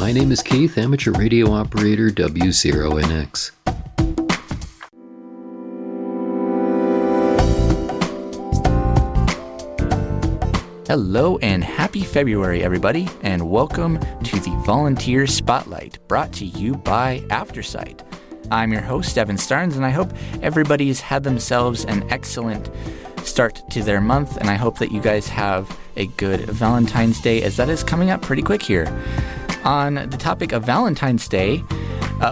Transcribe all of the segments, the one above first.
My name is Keith, amateur radio operator W0NX. Hello and happy February, everybody, and welcome to the Volunteer Spotlight, brought to you by Aftersight. I'm your host, Evan Starnes, and I hope everybody's had themselves an excellent start to their month, and I hope that you guys have a good Valentine's Day, as that is coming up pretty quick here. On the topic of Valentine's Day,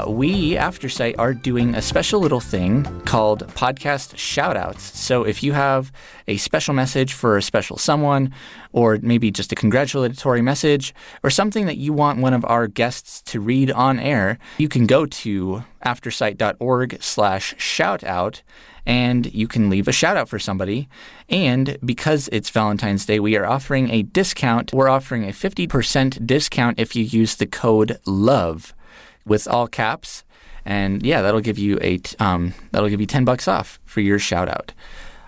we, Aftersight, are doing a special little thing called podcast shoutouts. So if you have a special message for a special someone, or maybe just a congratulatory message, or something that you want one of our guests to read on air, you can go to aftersight.org/shoutout, and you can leave a shout out for somebody. And because it's Valentine's Day, we are offering a discount. We're offering a 50% discount if you use the code LOVE with all caps. And yeah, that'll give you $10 off for your shout out.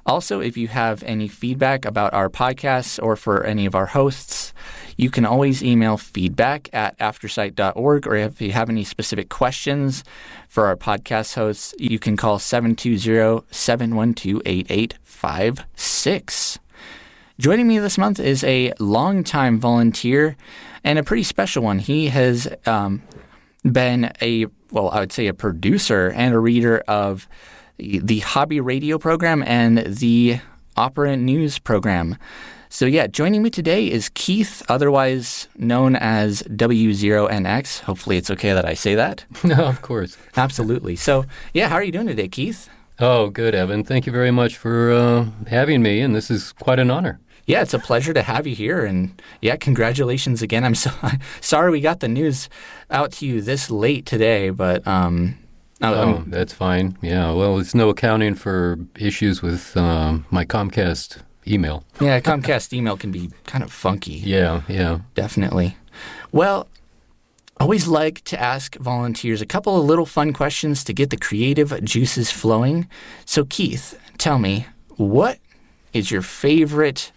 Also, if you have any feedback about our podcasts or for any of our hosts, you can always email feedback@aftersight.org, or if you have any specific questions for our podcast hosts, you can call 720-712-8856. Joining me this month is a longtime volunteer and a pretty special one. He has been I would say a producer and a reader of the hobby radio program and the opera news program. So yeah, joining me today is Keith, otherwise known as W0NX. Hopefully it's okay that I say that. No, of course. Absolutely. So yeah, how are you doing today, Keith? Oh, good, Evan. Thank you very much for having me, and this is quite an honor. Yeah, it's a pleasure to have you here, and yeah, congratulations again. I'm sorry we got the news out to you this late today, but that's fine. Yeah, well, there's no accounting for issues with my Comcast email. Yeah, Comcast email can be kind of funky. Yeah. Definitely. Well, I always like to ask volunteers a couple of little fun questions to get the creative juices flowing. So, Keith, tell me, what is your favorite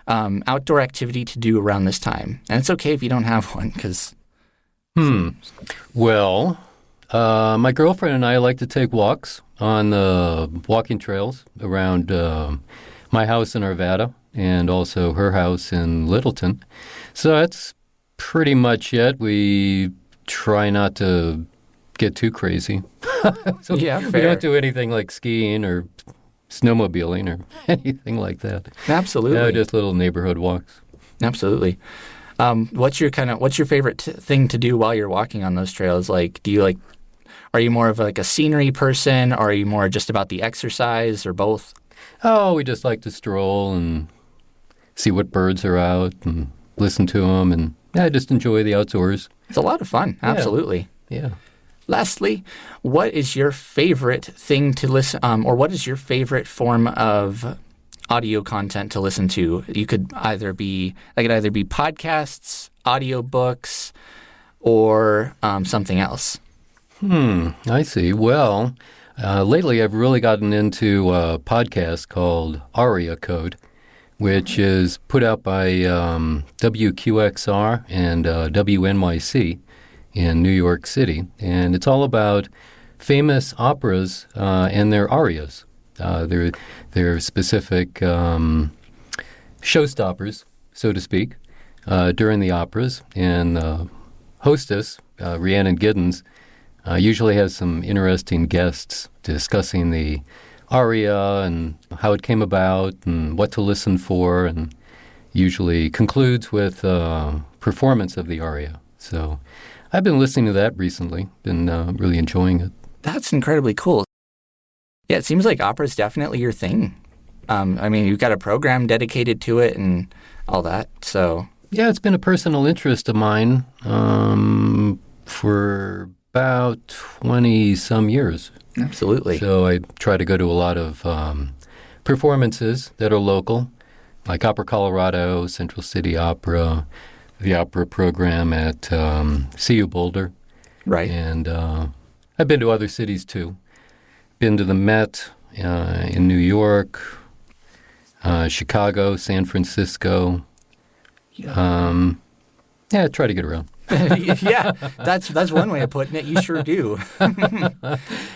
outdoor activity to do around this time? And it's okay if you don't have one, because... Well, my girlfriend and I like to take walks on the walking trails around my house in Arvada and also her house in Littleton. So that's pretty much it. We try not to get too crazy. So yeah, fair. We don't do anything like skiing or snowmobiling or anything like that. Absolutely. No, just little neighborhood walks. Absolutely. What's your favorite thing to do while you're walking on those trails? Like, are you more of like a scenery person, or are you more just about the exercise, or both? Oh, we just like to stroll and see what birds are out and listen to them, and just enjoy the outdoors. It's a lot of fun. Absolutely. Yeah. Lastly, what is your favorite thing to listen, or what is your favorite form of audio content to listen to? It could either be podcasts, audiobooks, or something else. I see. Well, lately I've really gotten into a podcast called Aria Code, which is put out by WQXR and WNYC in New York City. And it's all about famous operas and their arias. They're specific showstoppers, so to speak, during the operas. And the hostess, Rhiannon Giddens, usually has some interesting guests discussing the aria and how it came about and what to listen for, and usually concludes with performance of the aria. So I've been listening to that recently, been really enjoying it. That's incredibly cool. Yeah, it seems like opera is definitely your thing. You've got a program dedicated to it and all that, so... Yeah, it's been a personal interest of mine for about 20-some years. Absolutely. So I try to go to a lot of performances that are local, like Opera Colorado, Central City Opera, the opera program at CU Boulder. Right. And I've been to other cities, too. Been to the Met in New York, Chicago, San Francisco. I try to get around. Yeah, that's one way of putting it. You sure do.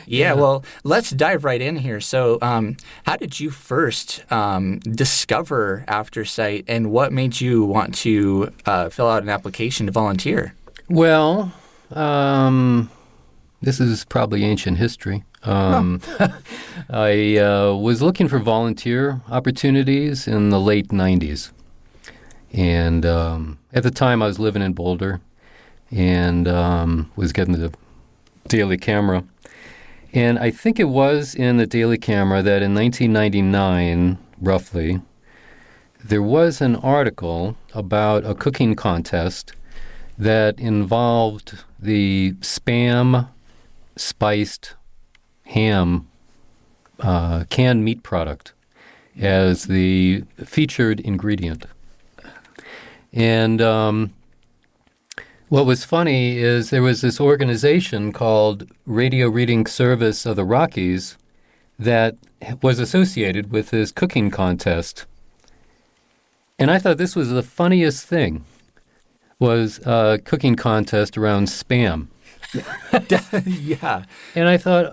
Yeah, well, let's dive right in here. So, how did you first discover AfterSight, and what made you want to fill out an application to volunteer? Well, this is probably ancient history. I was looking for volunteer opportunities in the late 90s. And at the time, I was living in Boulder and was getting the Daily Camera. And I think it was in the Daily Camera that in 1999, roughly, there was an article about a cooking contest that involved the Spam spiced ham canned meat product as the featured ingredient. And what was funny is there was this organization called Radio Reading Service of the Rockies that was associated with this cooking contest. And I thought this was the funniest thing, was a cooking contest around Spam. Yeah. And I thought,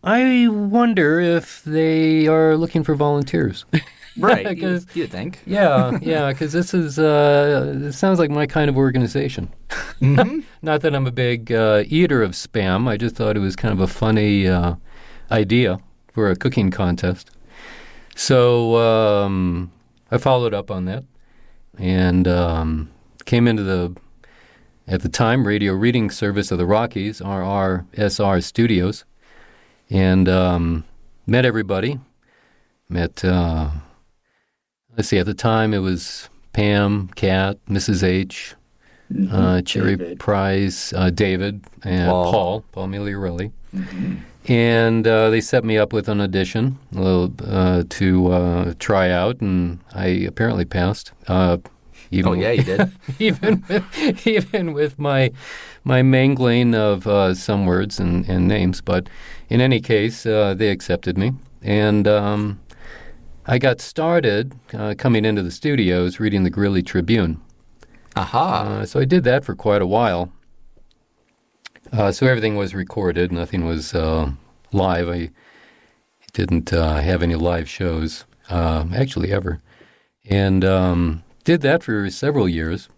I wonder if they are looking for volunteers. Right, you think. Yeah, because this is, it sounds like my kind of organization. Mm-hmm. Not that I'm a big eater of Spam. I just thought it was kind of a funny idea for a cooking contest. So I followed up on that and came into at the time, Radio Reading Service of the Rockies, RRSR Studios, and met everybody. Met, let's see, at the time it was Pam, Kat, Mrs. H, Cherry David. Price, David, and Paul Migliorelli. Mm-hmm. And they set me up with an audition to try out, and I apparently passed. You did. even with my mangling of some words and names, but in any case, they accepted me, and I got started coming into the studios reading the Greely Tribune. Aha! So I did that for quite a while. So everything was recorded; nothing was live. I didn't have any live shows, actually ever, and did that for several years.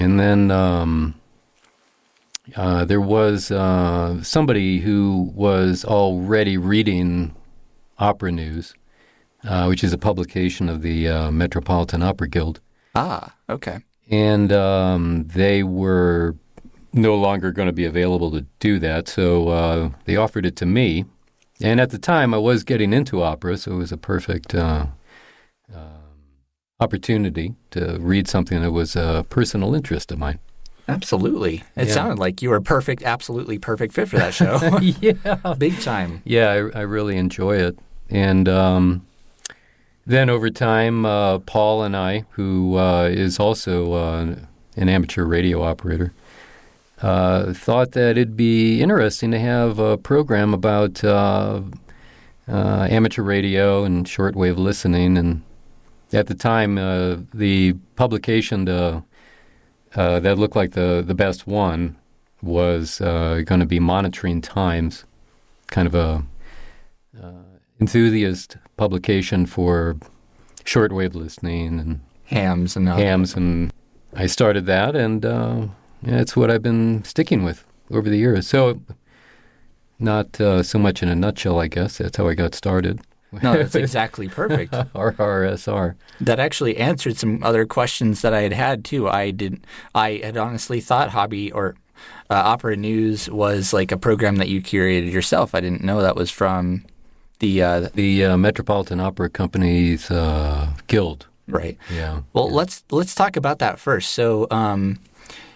And then there was somebody who was already reading Opera News, which is a publication of the Metropolitan Opera Guild. Ah, okay. And they were no longer going to be available to do that, so they offered it to me. And at the time, I was getting into opera, so it was a perfect opportunity to read something that was a personal interest of mine. Absolutely. It sounded like you were absolutely perfect fit for that show. Yeah. Big time. Yeah, I really enjoy it. And then over time, Paul and I, who is also an amateur radio operator, thought that it'd be interesting to have a program about amateur radio and shortwave listening. And at the time, the publication that looked like the best one was going to be Monitoring Times, kind of a enthusiast publication for shortwave listening and hams, and I started that, and it's what I've been sticking with over the years. So, not so much in a nutshell, I guess. That's how I got started. No, that's exactly perfect. RRSR. That actually answered some other questions that I had too. I had honestly thought Hobby or Opera News was like a program that you curated yourself. I didn't know that was from the Metropolitan Opera Company's guild. Right. Yeah. Well, let's talk about that first. So,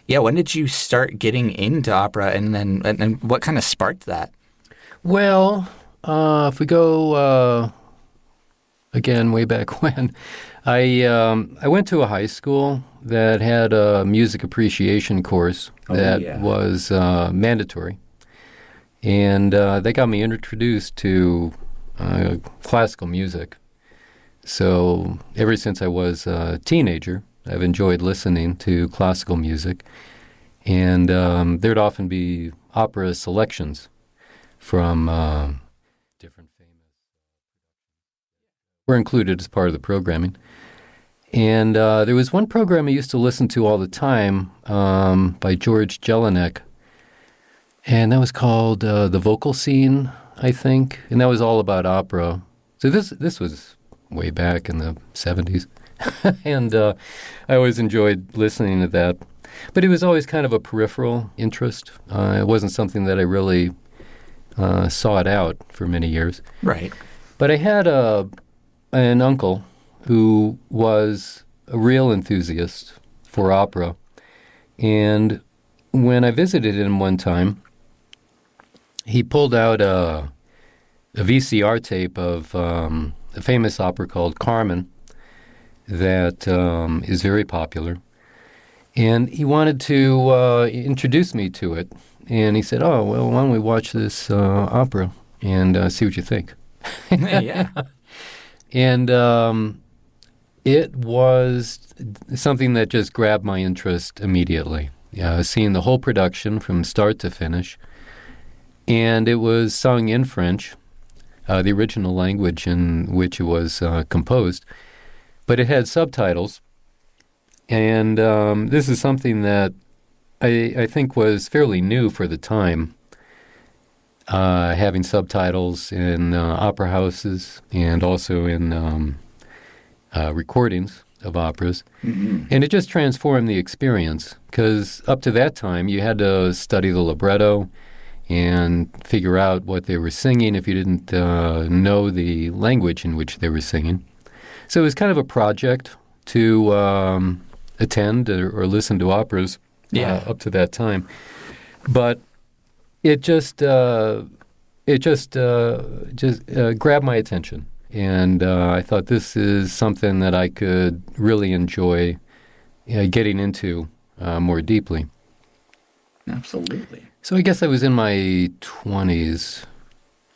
when did you start getting into opera, and what kind of sparked that? Well, if we go again way back when, I went to a high school that had a music appreciation course that was mandatory, and they got me introduced to classical music. So ever since I was a teenager, I've enjoyed listening to classical music. And there'd often be opera selections from different famous were included as part of the programming. And there was one program I used to listen to all the time by George Jelinek, and that was called The Vocal Scene, I think, and that was all about opera. So this was way back in the 70s, and I always enjoyed listening to that. But it was always kind of a peripheral interest. It wasn't something that I really sought out for many years. Right. But I had an uncle who was a real enthusiast for opera. And when I visited him one time, he pulled out a VCR tape of a famous opera called Carmen that is very popular. And he wanted to introduce me to it. And he said, oh, well, why don't we watch this opera and see what you think? Yeah. And it was something that just grabbed my interest immediately. Seeing the whole production from start to finish. And it was sung in French, the original language in which it was composed. But it had subtitles. And this is something that I think was fairly new for the time, having subtitles in opera houses and also in recordings of operas. Mm-hmm. And it just transformed the experience, because up to that time you had to study the libretto and figure out what they were singing if you didn't know the language in which they were singing. So it was kind of a project to attend or listen to operas up to that time. But it just grabbed my attention. And I thought this is something that I could really enjoy getting into more deeply. Absolutely. So I guess I was in my 20s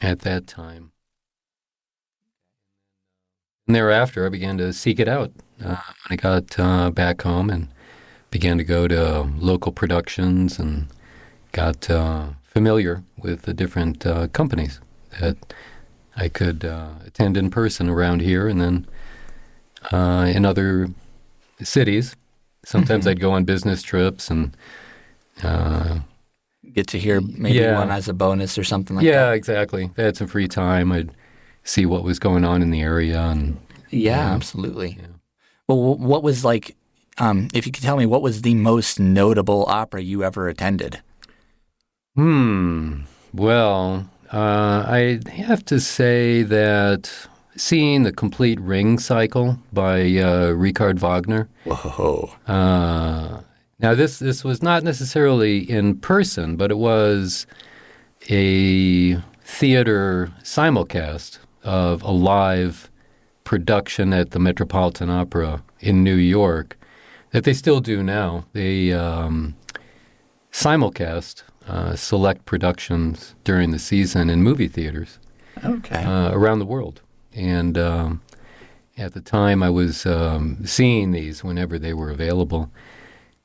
at that time. And thereafter, I began to seek it out. When I got back home and began to go to local productions and got familiar with the different companies that I could attend in person around here, and then in other cities. Sometimes I'd go on business trips and get to hear maybe one as a bonus or something like that. Yeah, exactly. If I had some free time, I'd see what was going on in the area. And absolutely. Yeah. Well, what was like, if you could tell me, what was the most notable opera you ever attended? Well, I have to say that seeing the complete Ring cycle by Richard Wagner. Whoa. Now, this was not necessarily in person, but it was a theater simulcast of a live production at the Metropolitan Opera in New York that they still do now. They simulcast select productions during the season in movie theaters around the world. And at the time, I was seeing these whenever they were available.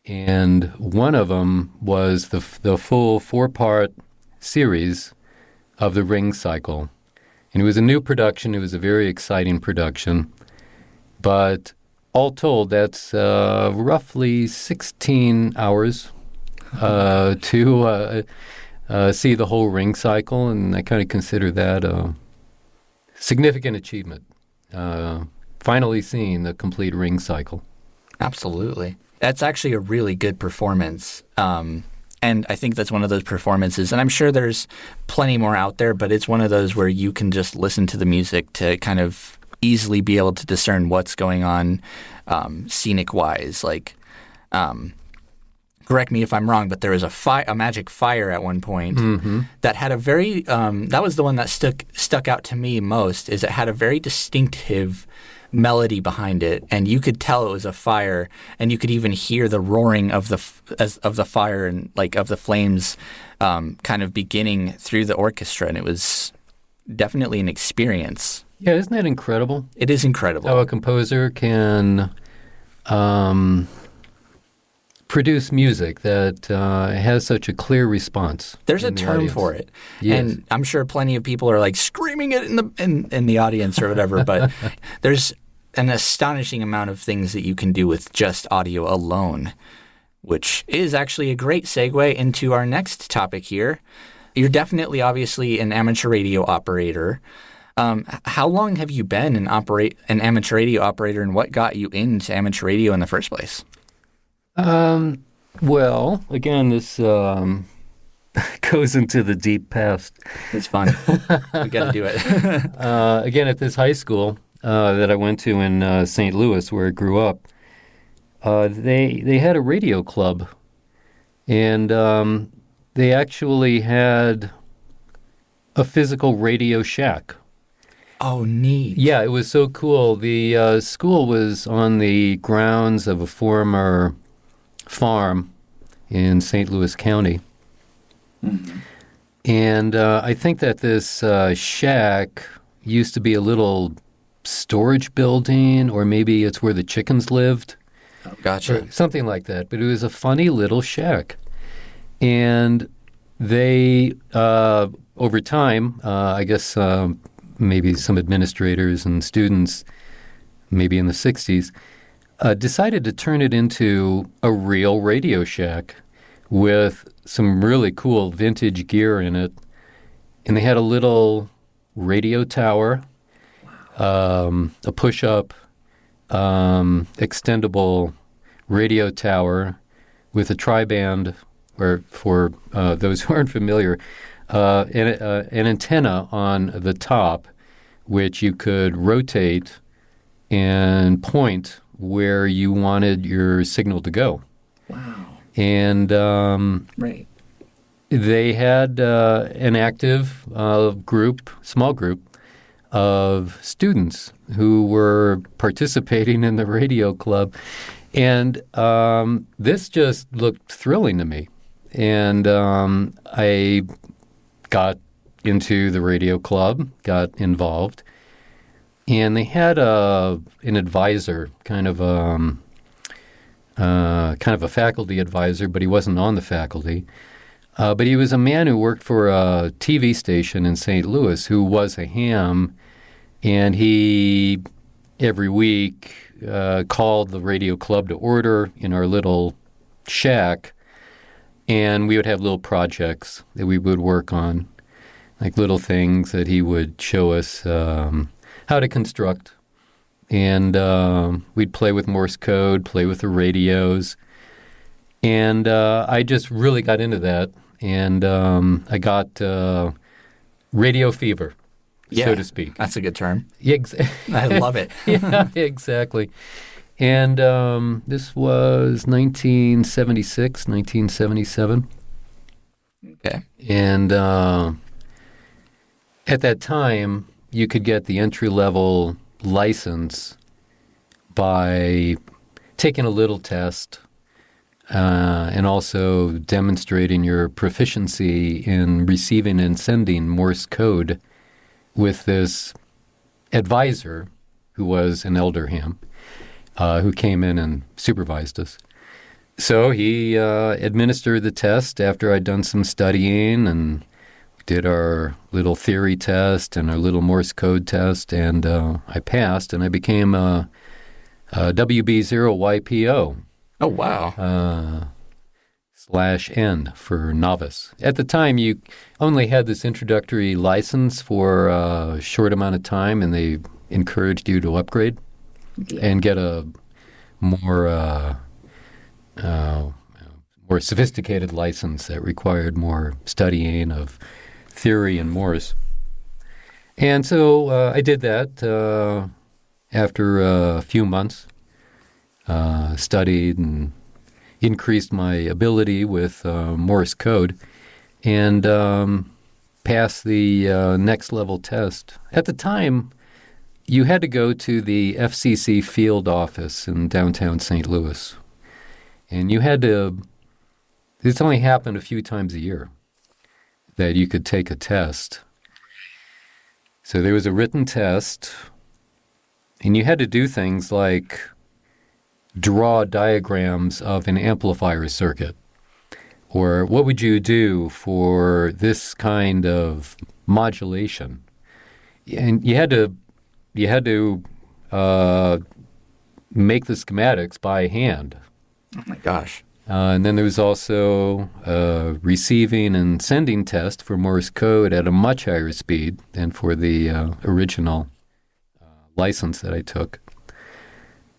And one of them was the full 4-part series of the Ring cycle. And it was a new production. It was a very exciting production. But all told, that's roughly 16 hours to see the whole Ring cycle. And I kind of consider that a significant achievement, finally seeing the complete Ring cycle. Absolutely. That's actually a really good performance. And I think that's one of those performances, and I'm sure there's plenty more out there, but it's one of those where you can just listen to the music to kind of easily be able to discern what's going on scenic-wise. Like, correct me if I'm wrong, but there was a magic fire at one point that had a very that was the one that stuck out to me most, is it had a very distinctive melody behind it, and you could tell it was a fire, and you could even hear the roaring of the fire and like of the flames kind of beginning through the orchestra, and it was definitely an experience. Yeah, isn't that incredible? It is incredible how a composer can produce music that has such a clear response. There's a in the term audience. for it, Yes. and I'm sure plenty of people are like screaming it in the audience or whatever. But there's an astonishing amount of things that you can do with just audio alone, which is actually a great segue into our next topic here. You're definitely, obviously, an amateur radio operator. How long have you been an amateur radio operator, and what got you into amateur radio in the first place? Well, again, this goes into the deep past. It's fun. We got to do it. Again, at this high school that I went to in St. Louis, where I grew up, they had a radio club, and they actually had a physical radio shack. Oh, neat. Yeah, it was so cool. The school was on the grounds of a former farm in St. Louis County. Mm-hmm. And I think that this shack used to be a little storage building, or maybe it's where the chickens lived. Oh, gotcha. Or something like that. But it was a funny little shack. And they, over time, I guess maybe some administrators and students, maybe in the 60s, decided to turn it into a real Radio Shack with some really cool vintage gear in it. And they had a little radio tower, a push-up, extendable radio tower with a tri-band, or for those who aren't familiar, an antenna on the top, which you could rotate and point where you wanted your signal to go. Wow. And Right. they had an active small group of students who were participating in the radio club. And this just looked thrilling to me. And I got into the radio club, got involved, and they had an advisor, kind of a faculty advisor, but he wasn't on the faculty. But he was a man who worked for a TV station in St. Louis who was a ham, and he every week called the radio club to order in our little shack. And we would have little projects that we would work on, like little things that he would show us how to construct. And we'd play with Morse code, play with the radios. And I just really got into that. And I got radio fever, so to speak. That's a good term. I love it. Yeah, exactly. And this was 1976, 1977. Okay. And at that time, you could get the entry-level license by taking a little test and also demonstrating your proficiency in receiving and sending Morse code with this advisor who was an elder ham. Who came in and supervised us. So he administered the test after I'd done some studying, and did our little theory test and our little Morse code test, and I passed, and I became a WB0YPO. Oh, wow. /N for novice. At the time, you only had this introductory license for a short amount of time, and they encouraged you to upgrade and get a more sophisticated license that required more studying of theory and Morse. And so I did that after a few months, studied and increased my ability with Morse code, and passed the next level test. At the time, you had to go to the FCC field office in downtown St. Louis. And you had to, this only happened a few times a year, that you could take a test. So there was a written test, and you had to do things like draw diagrams of an amplifier circuit, or what would you do for this kind of modulation? And you had to make the schematics by hand. Oh my gosh. And then there was also a receiving and sending test for Morse code at a much higher speed than for the original license that I took.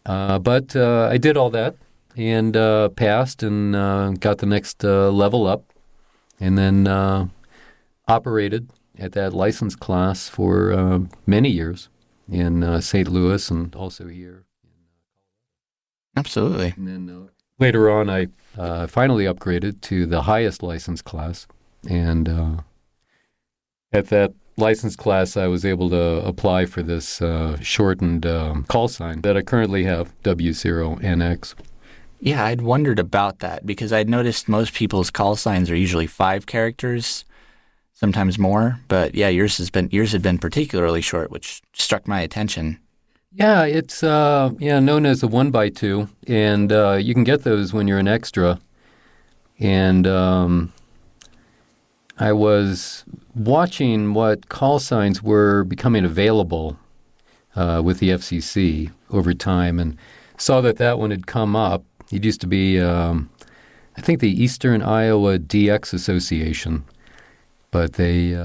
But I did all that and passed and got the next level up, and then operated at that license class for many years in St. Louis and also here. Absolutely. And then later on, I finally upgraded to the highest license class, and at that license class, I was able to apply for this shortened call sign that I currently have, W0NX. Yeah, I'd wondered about that because I'd noticed most people's call signs are usually 5 characters, sometimes more. But yeah, yours had been particularly short, which struck my attention. Yeah, it's known as a 1x2, and you can get those when you're an extra. And I was watching what call signs were becoming available with the FCC over time, and saw that one had come up. It used to be, I think, the Eastern Iowa DX Association, but they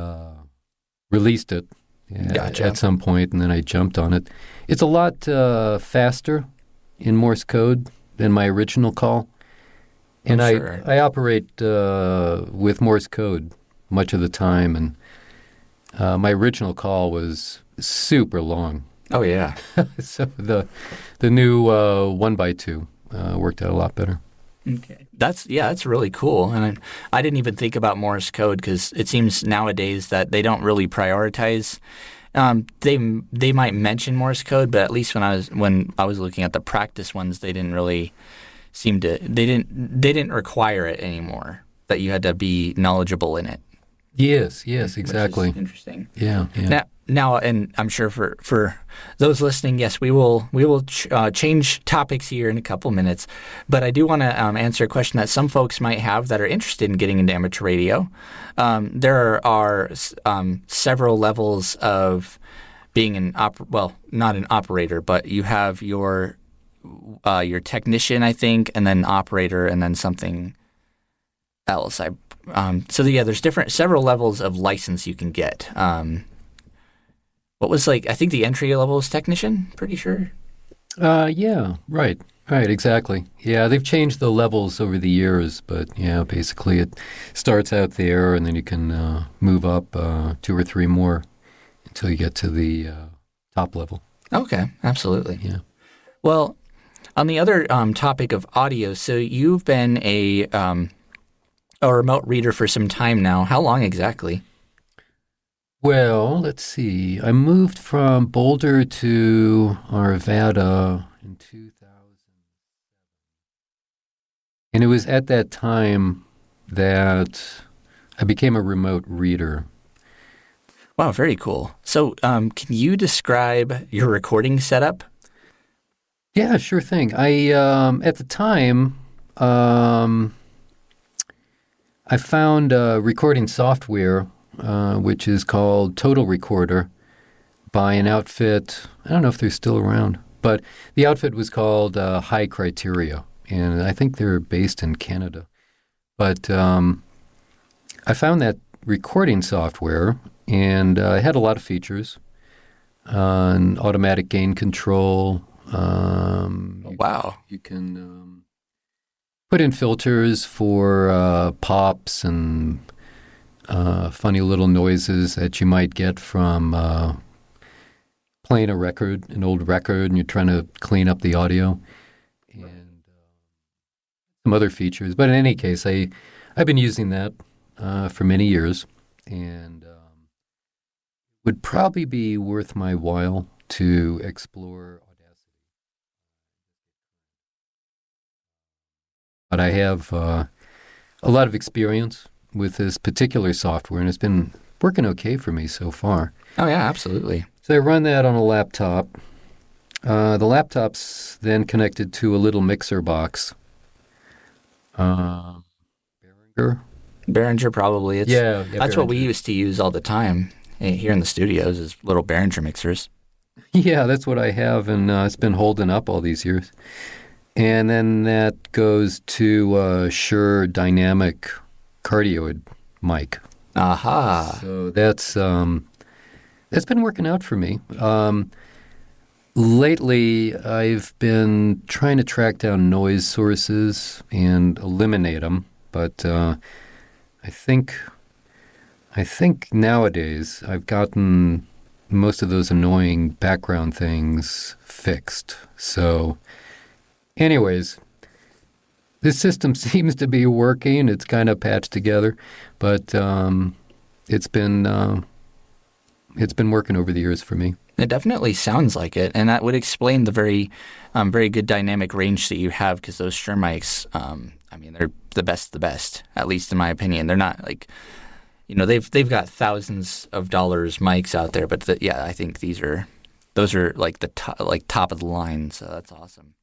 released it at some point, and then I jumped on it. It's a lot faster in Morse code than my original call, and sure. I operate with Morse code much of the time, and my original call was super long. Oh yeah. So the new 1x2 worked out a lot better. Okay. That's really cool. And I didn't even think about Morse code because it seems nowadays that they don't really prioritize. They might mention Morse code, but at least when I was looking at the practice ones, they didn't really they didn't require it anymore, that you had to be knowledgeable in it. Yes, exactly. Which is interesting. Yeah. Now, and I'm sure for those listening, yes, we will change topics here in a couple minutes. But I do want to answer a question that some folks might have that are interested in getting into amateur radio. There are several levels of being not an operator, but you have your technician, I think, and then operator, and then something else. There's several levels of license you can get. What was I think the entry level is technician, pretty sure. Yeah, right, exactly. Yeah, they've changed the levels over the years, but yeah, basically it starts out there, and then you can move up 2 or 3 more until you get to the top level. Okay, absolutely. Yeah. Well, on the other topic of audio, so you've been a remote reader for some time now. How long exactly? Well, let's see. I moved from Boulder to Arvada in 2000. And it was at that time that I became a remote reader. Wow, very cool. So can you describe your recording setup? Yeah, sure thing. I at the time, I found recording software which is called Total Recorder by an outfit. I don't know if they're still around, but the outfit was called High Criteria, and I think they're based in Canada. But I found that recording software, and it had a lot of features, an automatic gain control. Wow. You can put in filters for pops and funny little noises that you might get from playing an old record, and you're trying to clean up the audio, and some other features. But in any case, I've been using that for many years, and would probably be worth my while to explore Audacity. But I have a lot of experience with this particular software, and it's been working okay for me so far. Oh, yeah, absolutely. So I run that on a laptop. The laptop's then connected to a little mixer box. Behringer? Behringer probably. That's what we Behringer. used to use all the time here in the studios is little Behringer mixers. Yeah, that's what I have, and it's been holding up all these years. And then that goes to Shure Dynamic Cardioid mic. Aha. So that's been working out for me. Lately, I've been trying to track down noise sources and eliminate them, but I think nowadays I've gotten most of those annoying background things fixed. So, anyways, this system seems to be working. It's kind of patched together, but it's been working over the years for me. It definitely sounds like it, and that would explain the very good dynamic range that you have, because those Shure mics, they're the best, at least in my opinion. They're not like, they've got thousands of dollars mics out there, but I think those are like the top of the line, so that's awesome.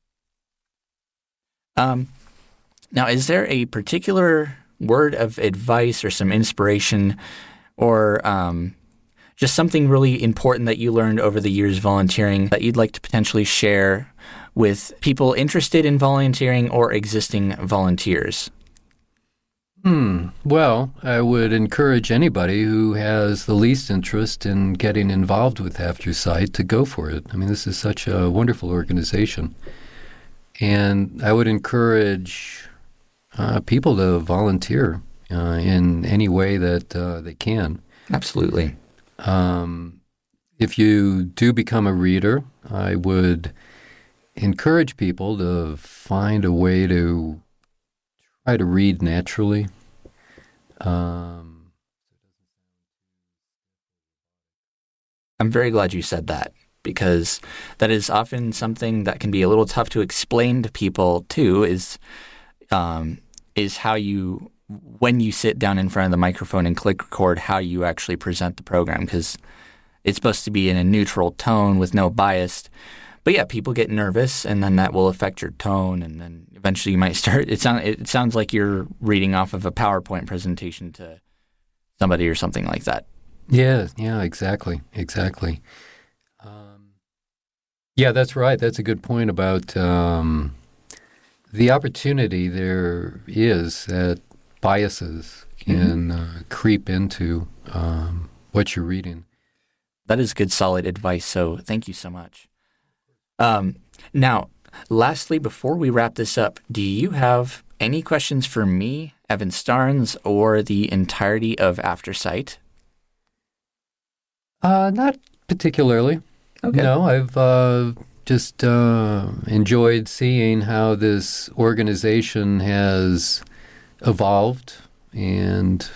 Now, is there a particular word of advice or some inspiration or just something really important that you learned over the years volunteering that you'd like to potentially share with people interested in volunteering or existing volunteers? Well, I would encourage anybody who has the least interest in getting involved with AfterSight to go for it. I mean, this is such a wonderful organization. And I would encourage people to volunteer in any way that they can. Absolutely. If you do become a reader, I would encourage people to find a way to try to read naturally. I'm very glad you said that, because that is often something that can be a little tough to explain to people too, is how you, when you sit down in front of the microphone and click record, how you actually present the program, because it's supposed to be in a neutral tone with no bias. But yeah, people get nervous, and then that will affect your tone, and then eventually you might start. It sounds like you're reading off of a PowerPoint presentation to somebody or something like that. Yeah, exactly. Yeah, that's right. That's a good point about the opportunity there is that biases can creep into what you're reading. That is good, solid advice. So thank you so much. Now, lastly, before we wrap this up, do you have any questions for me, Evan Starnes, or the entirety of AfterSight? Not particularly. Okay. No, I've just enjoyed seeing how this organization has evolved and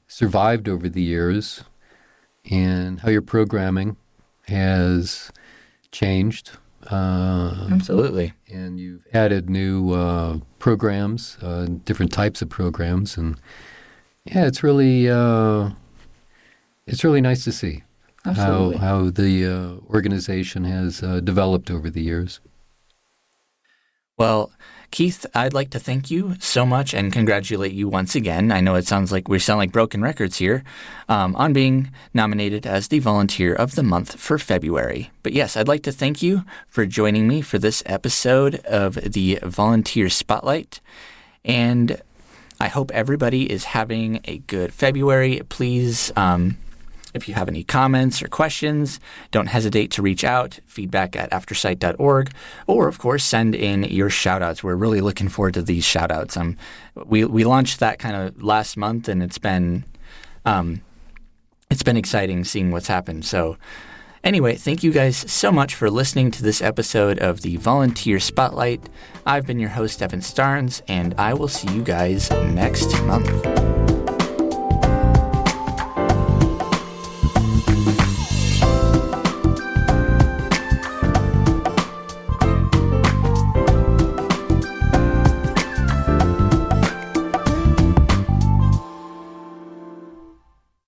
survived over the years, and how your programming has changed. Absolutely. And you've added new programs, different types of programs, and yeah, it's really nice to see how the organization has developed over the years. Well, Keith, I'd like to thank you so much and congratulate you once again. I know it sounds like we sound like broken records here, on being nominated as the Volunteer of the Month for February. But yes, I'd like to thank you for joining me for this episode of the Volunteer Spotlight. And I hope everybody is having a good February. Please, if you have any comments or questions, don't hesitate to reach out, feedback@aftersight.org, or, of course, send in your shout-outs. We're really looking forward to these shout-outs. We launched that kind of last month, and it's been exciting seeing what's happened. So anyway, thank you guys so much for listening to this episode of the Volunteer Spotlight. I've been your host, Evan Starnes, and I will see you guys next month.